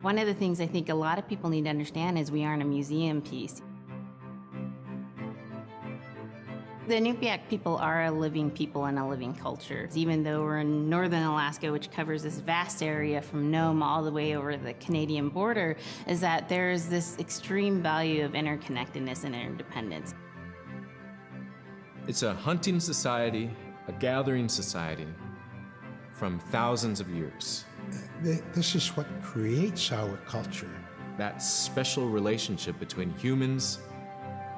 One of the things I think a lot of people need to understand is we aren't a museum piece. The Inupiaq people are a living people and a living culture. Even though we're in northern Alaska, which covers this vast area from Nome all the way over the Canadian border, is that there's this extreme value of interconnectedness and interdependence. It's a hunting society, a gathering society from thousands of years. This is what creates our culture. That special relationship between humans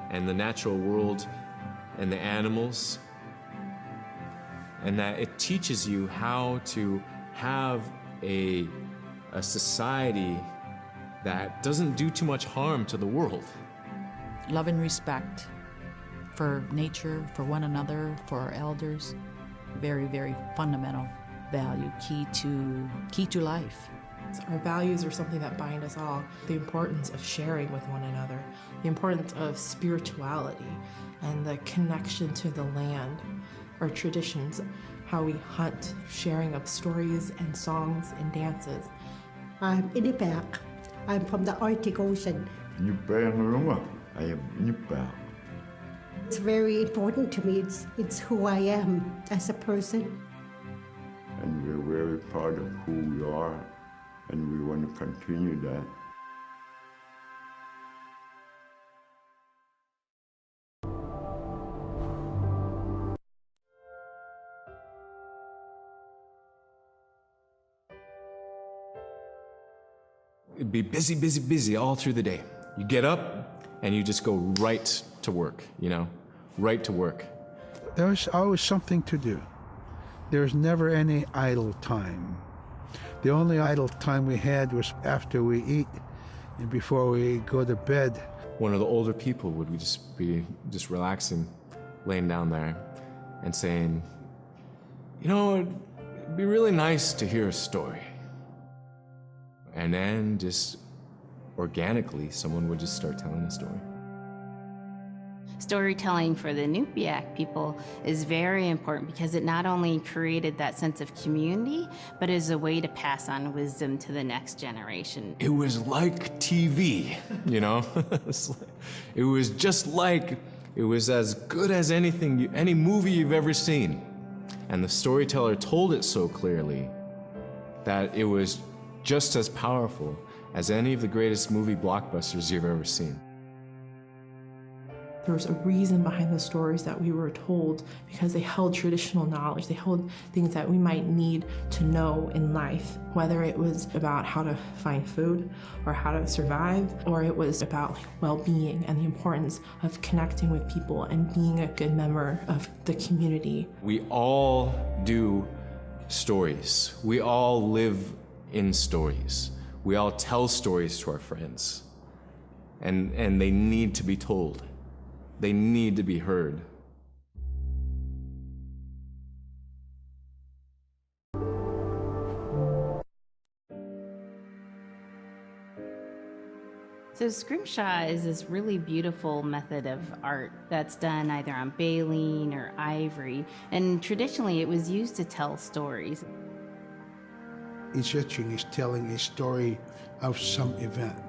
and the natural world and the animals, and that it teaches you how to have a society that doesn't do too much harm to the world. Love and respect for nature, for one another, for our elders. Very, very fundamental value, key to life. Our values are something that bind us all. The importance of sharing with one another, the importance of spirituality, and the connection to the land, our traditions, how we hunt, sharing of stories and songs and dances. I'm Inupiaq. I'm from the Arctic Ocean. I am Inupiaq. It's very important to me. It's who I am as a person. And we're very proud of who we are, and we want to continue that. It'd be busy, busy, busy all through the day. You get up and you just go right to work, right to work. There was always something to do. There was never any idle time. The only idle time we had was after we eat and before we go to bed. One of the older people would be relaxing, laying down there and saying, it'd be really nice to hear a story. And then just organically, someone would just start telling a story. Storytelling for the Inupiaq people is very important because it not only created that sense of community, but is a way to pass on wisdom to the next generation. It was like TV, It was just like, it was as good as any movie you've ever seen. And the storyteller told it so clearly that it was just as powerful as any of the greatest movie blockbusters you've ever seen. There was a reason behind the stories that we were told because they held traditional knowledge. They held things that we might need to know in life, whether it was about how to find food or how to survive, or it was about well-being and the importance of connecting with people and being a good member of the community. We all do stories. We all live in stories. We all tell stories to our friends, and they need to be told. They need to be heard. So scrimshaw is this really beautiful method of art that's done either on baleen or ivory, and traditionally it was used to tell stories. Each etching is telling a story of some event.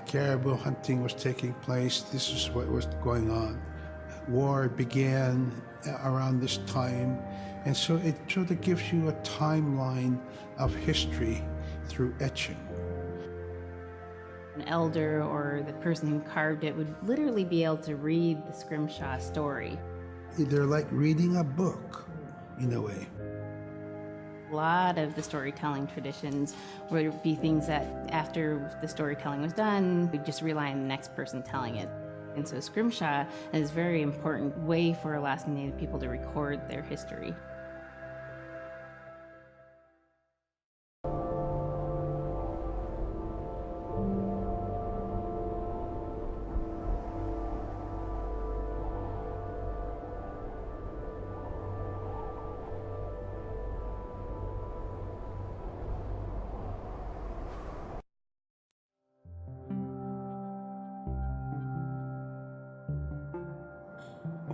Caribou hunting was taking place. This is what was going on. War began around this time. And so it sort of gives you a timeline of history through etching. An elder or the person who carved it would literally be able to read the scrimshaw story. They're like reading a book, in a way. A lot of the storytelling traditions would be things that after the storytelling was done, we'd just rely on the next person telling it. And so scrimshaw is a very important way for Alaskan Native people to record their history.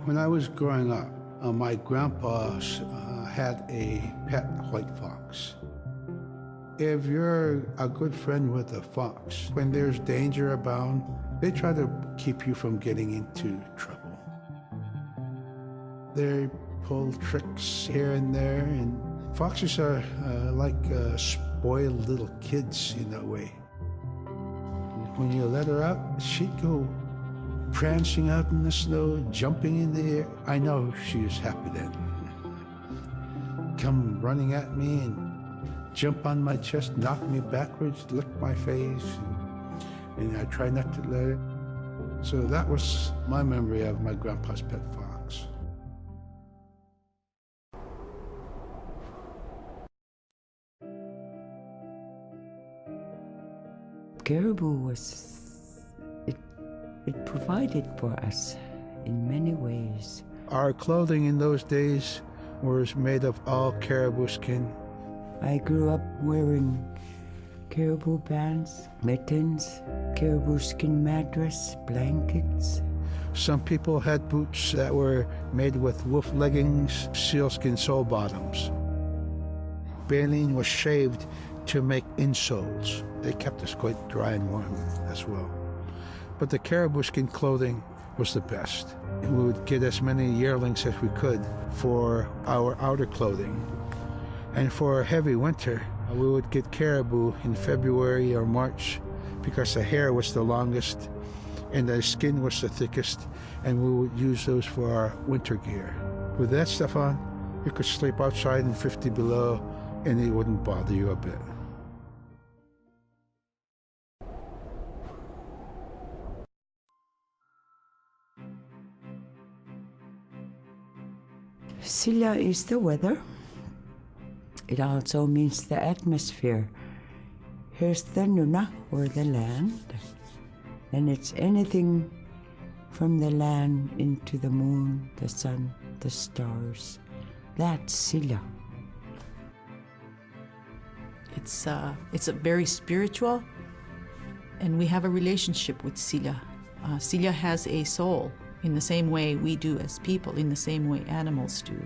When I was growing up, my grandpa had a pet white fox. If you're a good friend with a fox, when there's danger abound, they try to keep you from getting into trouble. They pull tricks here and there, and foxes are like spoiled little kids in a way. When you let her out, she'd go prancing out in the snow, jumping in the air. I know she was happy then. Come running at me and jump on my chest, knock me backwards, lick my face, and I try not to let her. So that was my memory of my grandpa's pet fox. Caribou it provided for us in many ways. Our clothing in those days was made of all caribou skin. I grew up wearing caribou pants, mittens, caribou skin mattress, blankets. Some people had boots that were made with wolf leggings, sealskin sole bottoms. Baleen was shaved to make insoles. They kept us quite dry and warm as well. But the caribou skin clothing was the best. We would get as many yearlings as we could for our outer clothing. And for a heavy winter, we would get caribou in February or March because the hair was the longest and the skin was the thickest, and we would use those for our winter gear. With that stuff on, you could sleep outside in 50 below and it wouldn't bother you a bit. Silla is the weather. It also means the atmosphere. Here's the nuna, or the land. And it's anything from the land into the moon, the sun, the stars. That's Silla. It's a very spiritual, and we have a relationship with Silla. Silla has a soul in the same way we do as people, in the same way animals do.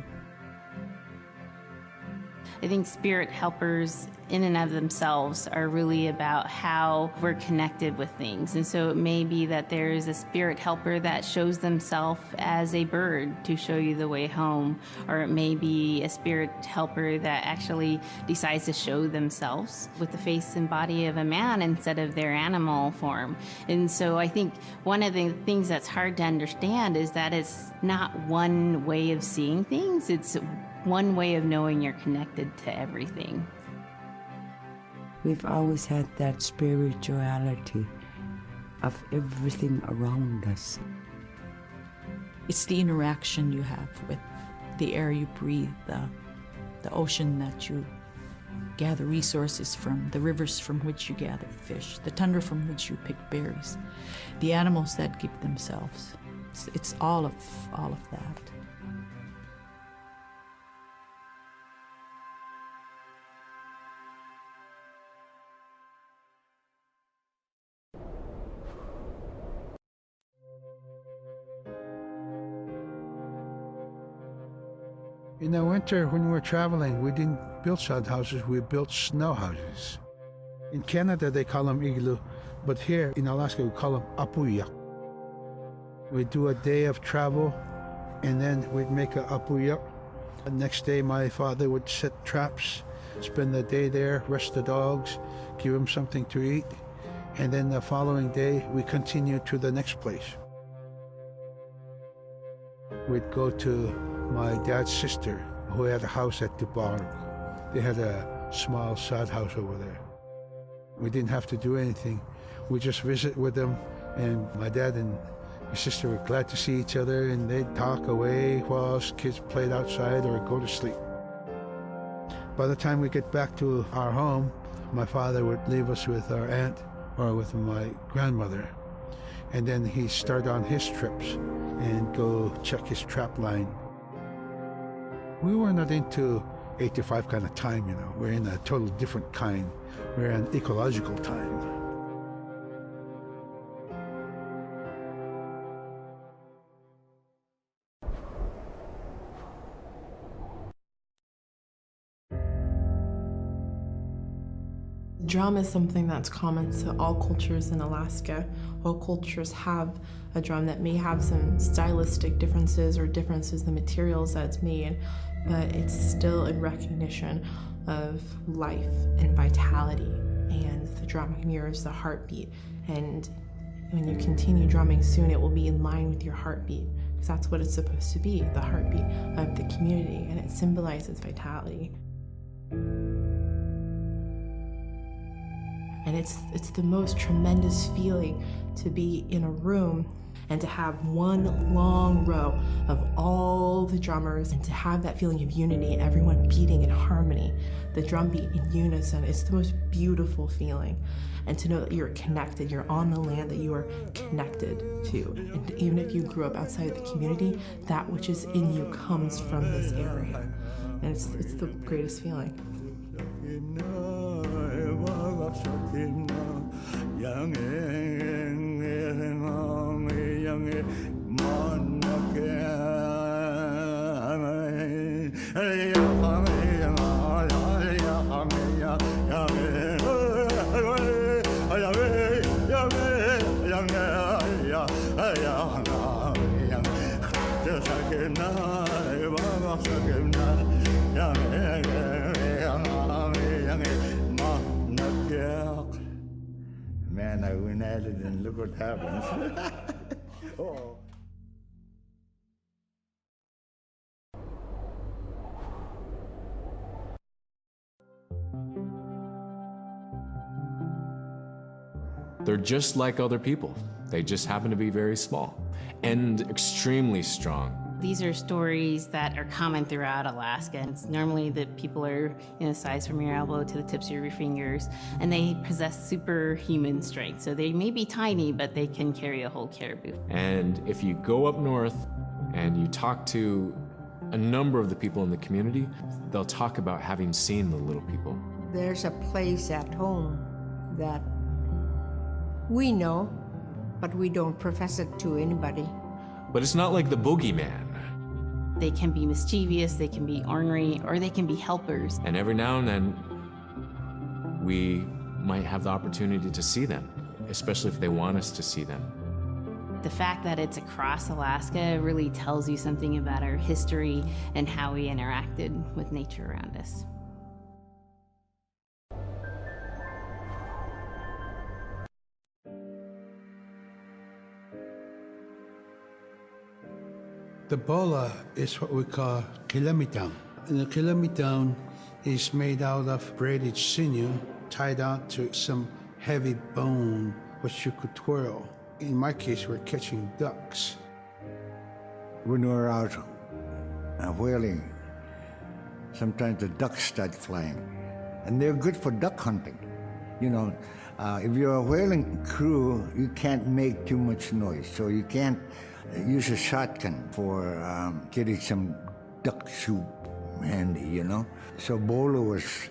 I think spirit helpers in and of themselves are really about how we're connected with things. And so it may be that there's a spirit helper that shows themselves as a bird to show you the way home, or it may be a spirit helper that actually decides to show themselves with the face and body of a man instead of their animal form. And so I think one of the things that's hard to understand is that it's not one way of seeing things, it's one way of knowing you're connected to everything. We've always had that spirituality of everything around us. It's the interaction you have with the air you breathe, the ocean that you gather resources from, the rivers from which you gather fish, the tundra from which you pick berries, the animals that give themselves. It's all of that. In the winter, when we were traveling, we didn't build sod houses, we built snow houses. In Canada, they call them igloo, but here in Alaska, we call them apuya. We'd do a day of travel, and then we'd make a apuya. The next day, my father would set traps, spend the day there, rest the dogs, give them something to eat, and then the following day, we continued to the next place. We'd go to my dad's sister, who had a house at Dubarg. They had a small sod house over there. We didn't have to do anything. We just visit with them, and my dad and my sister were glad to see each other, and they'd talk away while us kids played outside or go to sleep. By the time we get back to our home, my father would leave us with our aunt or with my grandmother, and then he'd start on his trips and go check his trap line. We were not into 8 to 5 kind of time, you know. We're in a totally different kind. We're in ecological time. Drum is something that's common to all cultures in Alaska. All cultures have a drum that may have some stylistic differences or differences in the materials that it's made, but it's still in recognition of life and vitality. And the drum mirrors the heartbeat. And when you continue drumming soon, it will be in line with your heartbeat, because that's what it's supposed to be, the heartbeat of the community, and it symbolizes vitality. And it's the most tremendous feeling to be in a room and to have one long row of all the drummers and to have that feeling of unity, everyone beating in harmony, the drum beat in unison. It's the most beautiful feeling. And to know that you're connected, you're on the land that you are connected to. And even if you grew up outside of the community, that which is in you comes from this area. And it's the greatest feeling. Man, I went at it and look what happens. Oh. They're just like other people. They just happen to be very small and extremely strong. These are stories that are common throughout Alaska. It's normally that people are in a size from your elbow to the tips of your fingers, and they possess superhuman strength. So they may be tiny, but they can carry a whole caribou. And if you go up north and you talk to a number of the people in the community, they'll talk about having seen the little people. There's a place at home that we know, but we don't profess it to anybody. But it's not like the boogeyman. They can be mischievous, they can be ornery, or they can be helpers. And every now and then, we might have the opportunity to see them, especially if they want us to see them. The fact that it's across Alaska really tells you something about our history and how we interacted with nature around us. The bola is what we call kilamitang. And the kilamitang is made out of braided sinew tied out to some heavy bone which you could twirl. In my case, we're catching ducks. When we're out whaling, sometimes the ducks start flying. And they're good for duck hunting. You know, if you're a whaling crew, you can't make too much noise, so you can't use a shotgun for getting some duck soup handy, you know? So bola was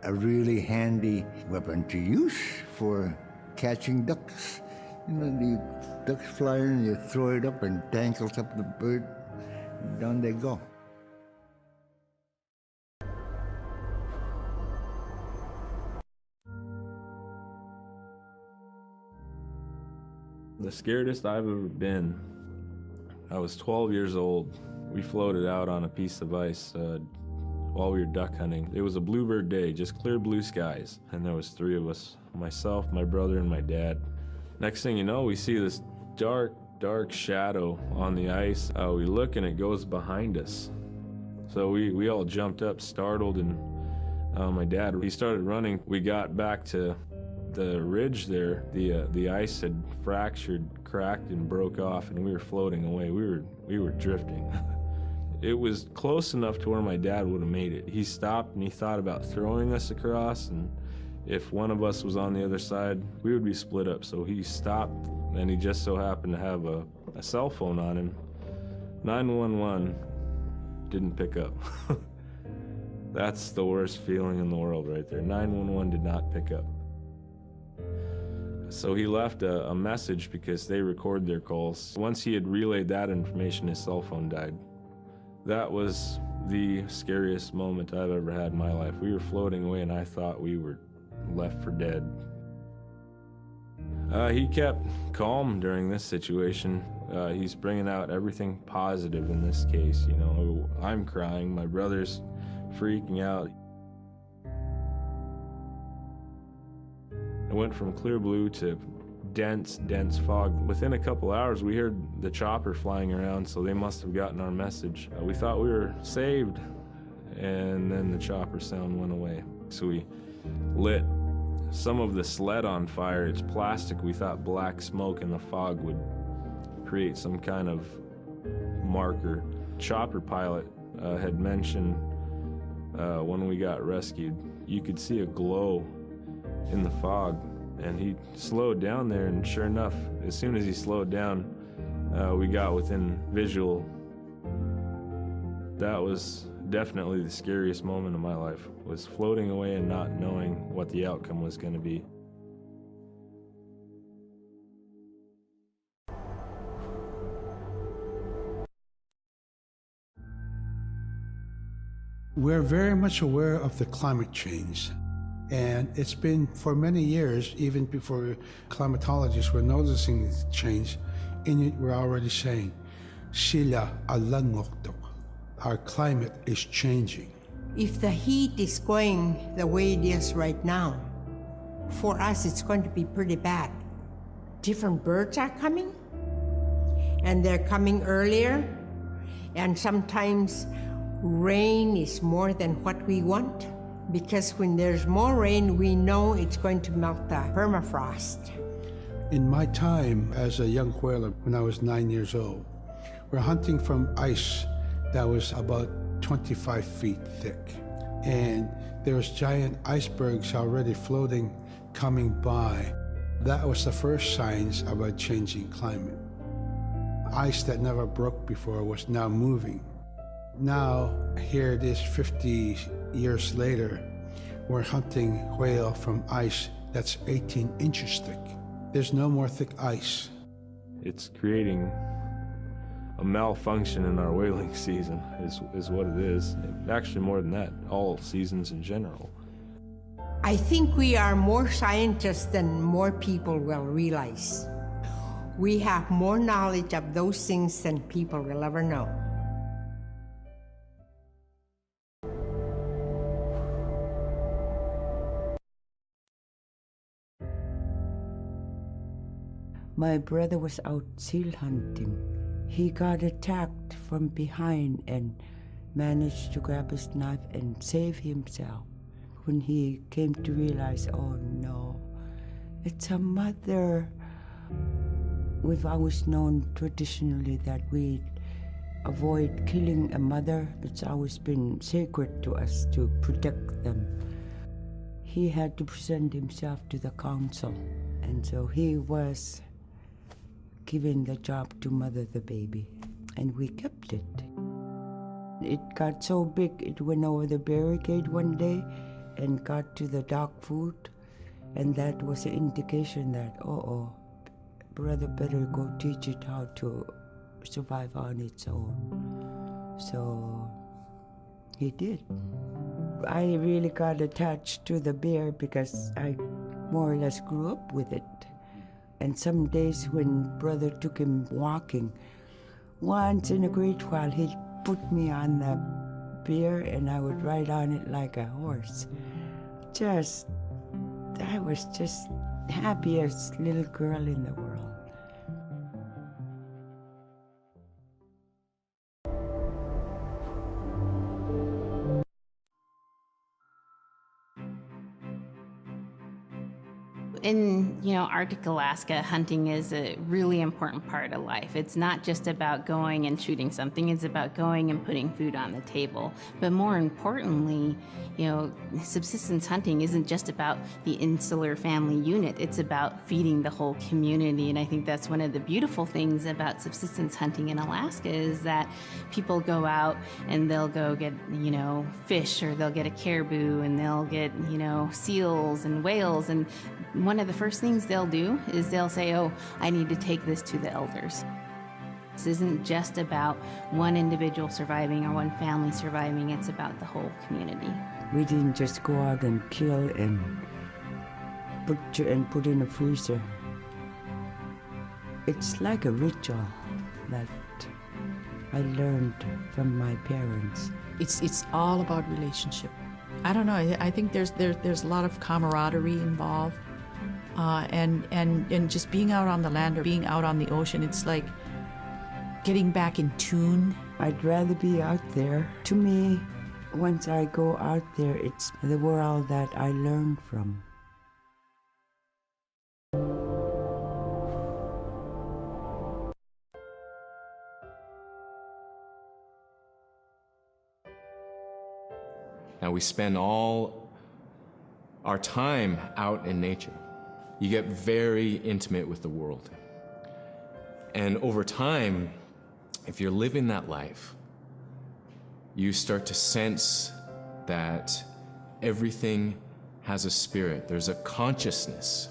a really handy weapon to use for catching ducks. You know, the ducks fly in, you throw it up and tangles up the bird, and down they go. The scaredest I've ever been, I was 12 years old. We floated out on a piece of ice while we were duck hunting. It was a bluebird day, just clear blue skies. And there was 3 of us, myself, my brother, and my dad. Next thing you know, we see this dark, dark shadow on the ice. We look and it goes behind us. So we all jumped up, startled, and my dad, he started running. We got back to the ridge there. The ice had fractured, cracked, and broke off, and we were floating away. We were drifting. It was close enough to where my dad would have made it. He stopped and he thought about throwing us across, and if one of us was on the other side, we would be split up. So he stopped, and he just so happened to have a cell phone on him. 911 didn't pick up. That's the worst feeling in the world right there. 911 did not pick up. So he left a message because they record their calls. Once he had relayed that information, his cell phone died. That was the scariest moment I've ever had in my life. We were floating away and I thought we were left for dead. He kept calm during this situation. He's bringing out everything positive in this case. You know, I'm crying, my brother's freaking out. It went from clear blue to dense fog. Within a couple hours, we heard the chopper flying around, so they must have gotten our message. We thought we were saved, and then the chopper sound went away. So we lit some of the sled on fire. It's plastic. We thought black smoke in the fog would create some kind of marker. Chopper pilot had mentioned when we got rescued, you could see a glow in the fog, and he slowed down there, and sure enough, as soon as he slowed down, we got within visual. That was definitely the scariest moment of my life, was floating away and not knowing what the outcome was going to be. We're very much aware of the climate change. And it's been for many years, even before climatologists were noticing the change, Inuit were already saying, "Sila alangokto." Our climate is changing. If the heat is going the way it is right now, for us it's going to be pretty bad. Different birds are coming, and they're coming earlier, and sometimes rain is more than what we want. Because when there's more rain, we know it's going to melt the permafrost. In my time as a young whaler, when I was 9 years old, we're hunting from ice that was about 25 feet thick. And there was giant icebergs already floating, coming by. That was the first signs of a changing climate. Ice that never broke before was now moving. Now, here it is 50 years later, we're hunting whale from ice that's 18 inches thick. There's no more thick ice. It's creating a malfunction in our whaling season, is what it is. Actually, more than that, all seasons in general. I think we are more scientists than more people will realize. We have more knowledge of those things than people will ever know. My brother was out seal hunting. He got attacked from behind and managed to grab his knife and save himself. When he came to realize, oh no, it's a mother. We've always known traditionally that we avoid killing a mother. It's always been sacred to us to protect them. He had to present himself to the council, and so he was given the job to mother the baby, and we kept it. It got so big, it went over the barricade one day and got to the dog food, and that was an indication that, brother better go teach it how to survive on its own. So he did. I really got attached to the bear because I more or less grew up with it. And some days when brother took him walking, once in a great while he'd put me on the bear and I would ride on it like a horse. I was just happiest little girl in the world. In, Arctic Alaska, hunting is a really important part of life. It's not just about going and shooting something, it's about going and putting food on the table. But more importantly, subsistence hunting isn't just about the insular family unit, it's about feeding the whole community. And I think that's one of the beautiful things about subsistence hunting in Alaska is that people go out and they'll go get, fish, or they'll get a caribou, and they'll get, seals and whales. And one of the first things they'll do is they'll say, oh, I need to take this to the elders. This isn't just about one individual surviving or one family surviving, it's about the whole community. We didn't just go out and kill and put in a freezer. It's like a ritual that I learned from my parents. It's all about relationship. I don't know. I think there's a lot of camaraderie involved, and just being out on the land or being out on the ocean. It's like getting back in tune. I'd rather be out there. To me, once I go out there, it's the world that I learn from. Now we spend all our time out in nature. You get very intimate with the world. And over time, if you're living that life, you start to sense that everything has a spirit. There's a consciousness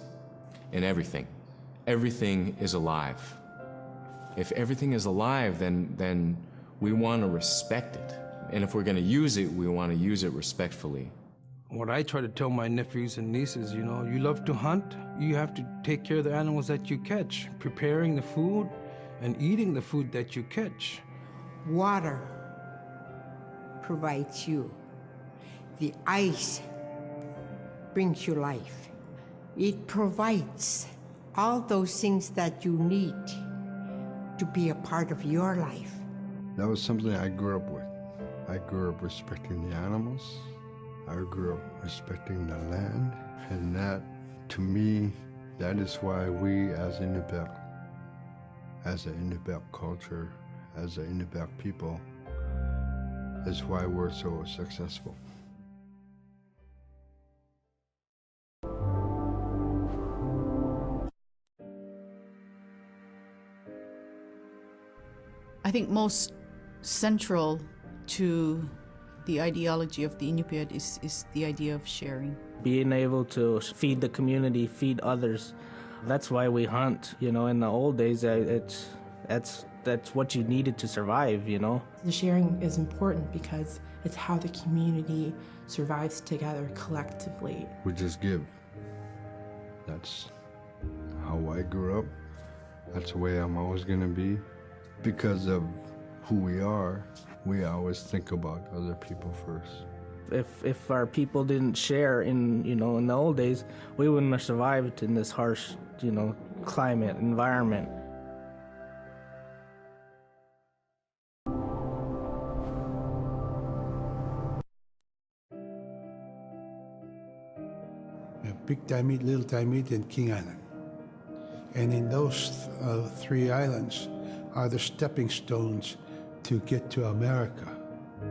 in everything. Everything is alive. If everything is alive, then we want to respect it. And if we're going to use it, we want to use it respectfully. What I try to tell my nephews and nieces, you know, you love to hunt, you have to take care of the animals that you catch, preparing the food and eating the food that you catch. Water provides you. The ice brings you life. It provides all those things that you need to be a part of your life. That was something I grew up with. I grew up respecting the animals. I grew up respecting the land. And that, to me, that is why we as Inupiaq, as an Inupiaq culture, as an Inupiaq people, is why we're so successful. I think most central to the ideology of the Inupiat is the idea of sharing. Being able to feed the community, feed others. That's why we hunt. You know, in the old days, that's what you needed to survive, you know. The sharing is important because it's how the community survives together collectively. We just give. That's how I grew up. That's the way I'm always going to be. Because of who we are, we always think about other people first. If our people didn't share in the old days, we wouldn't have survived in this harsh, climate, environment. We have Big Diamond, Little Diamond, and King Island. And in those three islands are the stepping stones to get to America.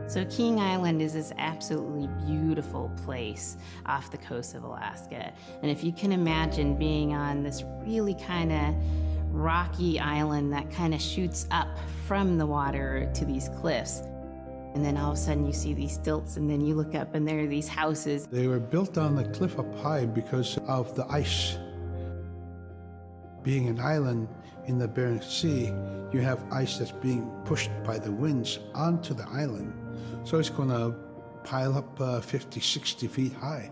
So King Island is this absolutely beautiful place off the coast of Alaska. And if you can imagine being on this really kind of rocky island that kind of shoots up from the water to these cliffs, and then all of a sudden you see these stilts, and then you look up and there are these houses. They were built on the cliff up high because of the ice. Being an island in the Bering Sea, you have ice that's being pushed by the winds onto the island. So it's going to pile up 50, 60 feet high.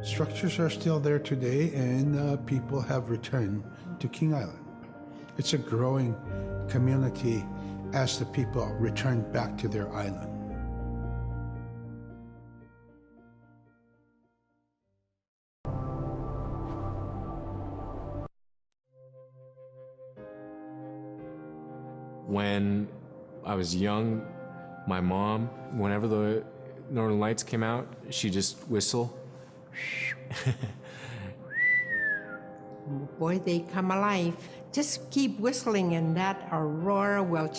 Structures are still there today, and people have returned to King Island. It's a growing community as the people return back to their island. When I was young, my mom, whenever the Northern Lights came out, she'd just whistle. Boy, they come alive. Just keep whistling and that aurora will,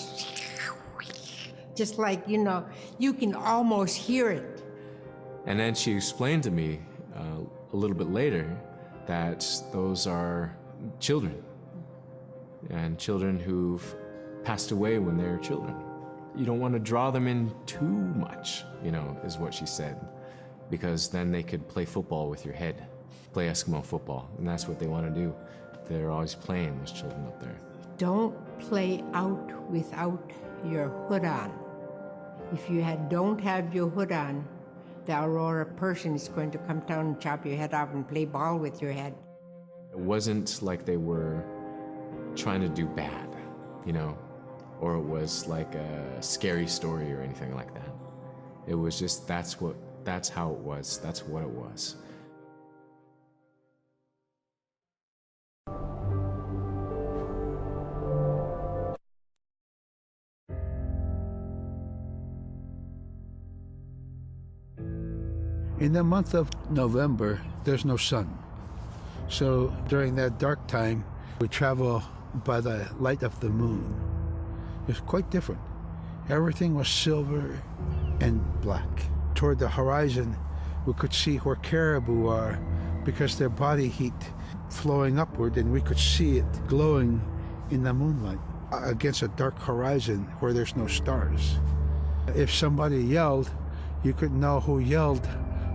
just like, you can almost hear it. And then she explained to me a little bit later that those are children, and children who've passed away when they were children. You don't want to draw them in too much, is what she said, because then they could play football with your head, play Eskimo football, and that's what they want to do. They're always playing, those children up there. Don't play out without your hood on. If you don't have your hood on, the Aurora person is going to come down and chop your head off and play ball with your head. It wasn't like they were trying to do bad, you know, or it was like a scary story or anything like that. It was just, that's how it was. That's what it was. In the month of November, there's no sun. So during that dark time, we travel by the light of the moon. It's quite different. Everything was silver and black. Toward the horizon, we could see where caribou are because their body heat flowing upward, and we could see it glowing in the moonlight against a dark horizon where there's no stars. If somebody yelled, you could know who yelled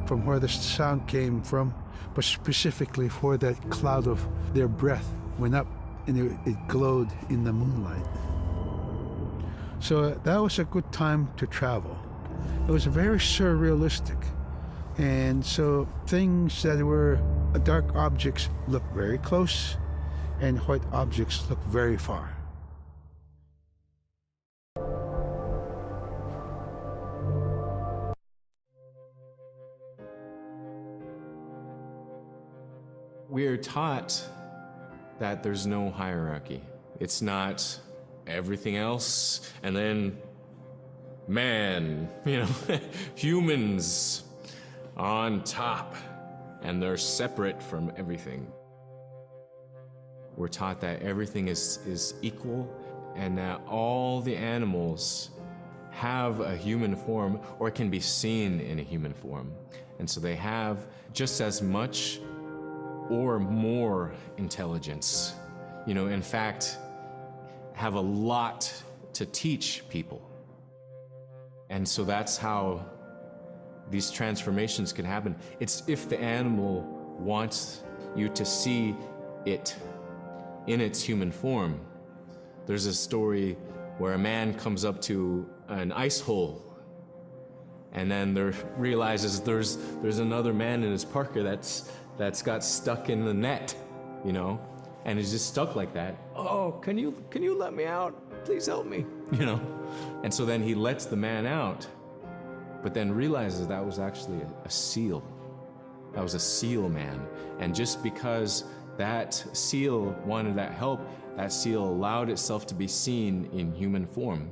from where the sound came from, but specifically where that cloud of their breath went up and it glowed in the moonlight. So that was a good time to travel. It was very surrealistic. And so things that were dark objects looked very close, and white objects looked very far. We are taught that there's no hierarchy. It's not everything else and then man, you know, humans on top, and they're separate from everything. We're taught that everything is equal, and that all the animals have a human form or can be seen in a human form. And so they have just as much or more intelligence. You know, in fact, have a lot to teach people. And so that's how these transformations can happen. It's if the animal wants you to see it in its human form. There's a story where a man comes up to an ice hole and then realizes there's another man in his parka that's got stuck in the net, you know, and is just stuck like that. Oh, can you let me out? Please help me, you know. And so then he lets the man out, but then realizes that was actually a seal. That was a seal man. And just because that seal wanted that help, that seal allowed itself to be seen in human form.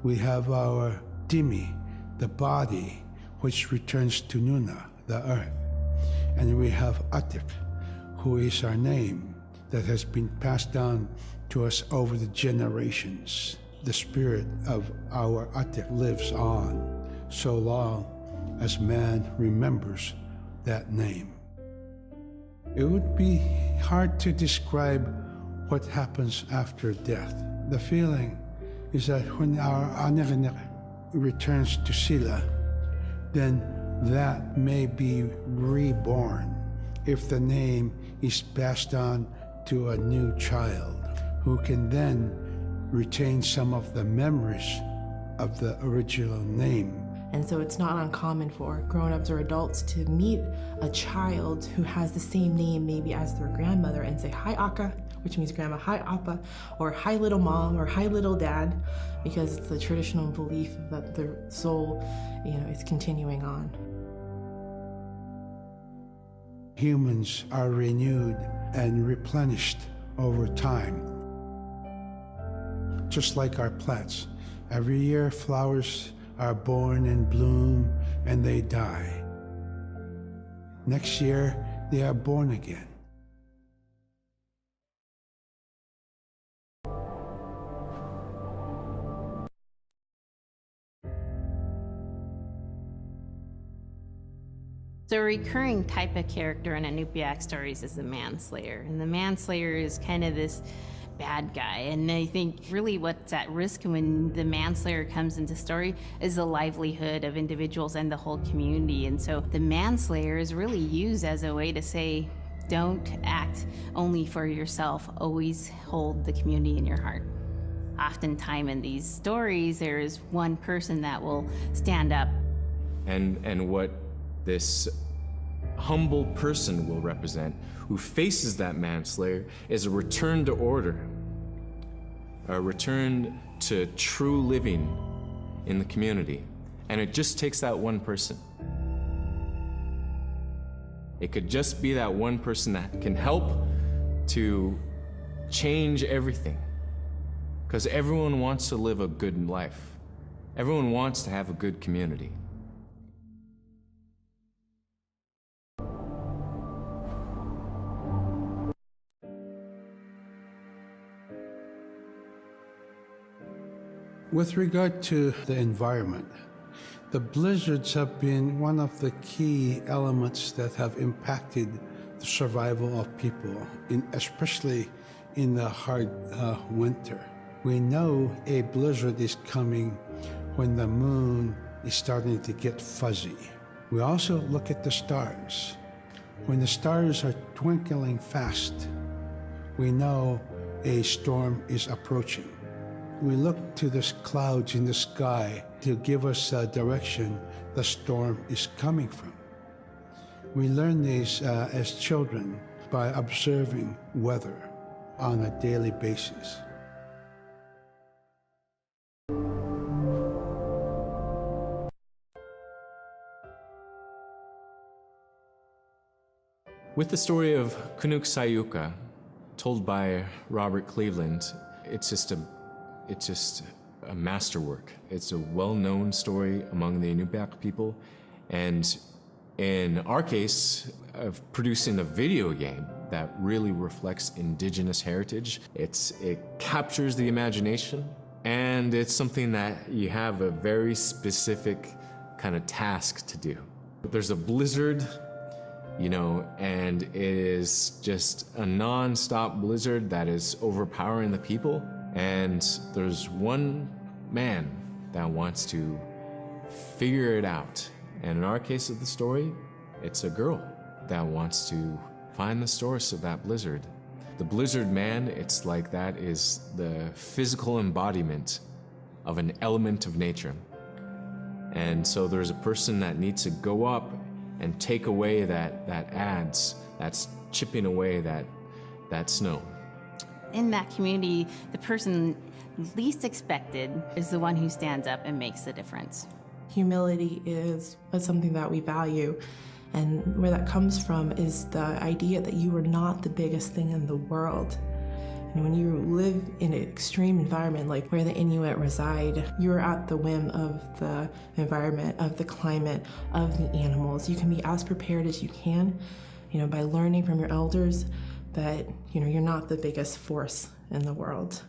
We have our Dimi, the body, which returns to Nuna, the earth. And we have Atik, who is our name that has been passed down to us over the generations. The spirit of our Atik lives on so long as man remembers that name. It would be hard to describe what happens after death. The feeling is that when our Anik returns to Sila, then that may be reborn if the name is passed on to a new child who can then retain some of the memories of the original name. And so it's not uncommon for grown-ups or adults to meet a child who has the same name maybe as their grandmother and say, "Hi, Aka," which means grandma, "Hi, Appa," or "Hi, little mom," or "Hi, little dad," because it's the traditional belief that the soul, is continuing on. Humans are renewed and replenished over time. Just like our plants. Every year flowers are born and bloom and they die. Next year they are born again. So a recurring type of character in Inupiaq stories is the manslayer. And the manslayer is kind of this bad guy. And I think really what's at risk when the manslayer comes into story is the livelihood of individuals and the whole community. And so the manslayer is really used as a way to say, don't act only for yourself, always hold the community in your heart. Oftentimes in these stories, there is one person that will stand up. And what this humble person will represent, who faces that manslayer, is a return to order, a return to true living in the community. And it just takes that one person. It could just be that one person that can help to change everything. Because everyone wants to live a good life. Everyone wants to have a good community. With regard to the environment, the blizzards have been one of the key elements that have impacted the survival of people, especially in the hard winter. We know a blizzard is coming when the moon is starting to get fuzzy. We also look at the stars. When the stars are twinkling fast, we know a storm is approaching. We look to the clouds in the sky to give us a direction the storm is coming from. We learn these as children by observing weather on a daily basis. With the story of Kunuk Sayuka, told by Robert Cleveland, it's just a masterwork. It's a well-known story among the Inupiaq people, and in our case, of producing a video game that really reflects indigenous heritage. It captures the imagination, and it's something that you have a very specific kind of task to do. There's a blizzard, you know, and it is just a non-stop blizzard that is overpowering the people. And there's one man that wants to figure it out. And in our case of the story, it's a girl that wants to find the source of that blizzard. The blizzard man, it's like that is the physical embodiment of an element of nature. And so there's a person that needs to go up and take away that adze, that's chipping away that snow. In that community, the person least expected is the one who stands up and makes the difference. Humility is something that we value, and where that comes from is the idea that you are not the biggest thing in the world. And when you live in an extreme environment like where the Inuit reside, you're at the whim of the environment, of the climate, of the animals. You can be as prepared as you can, you know, by learning from your elders, but you know, you're not the biggest force in the world.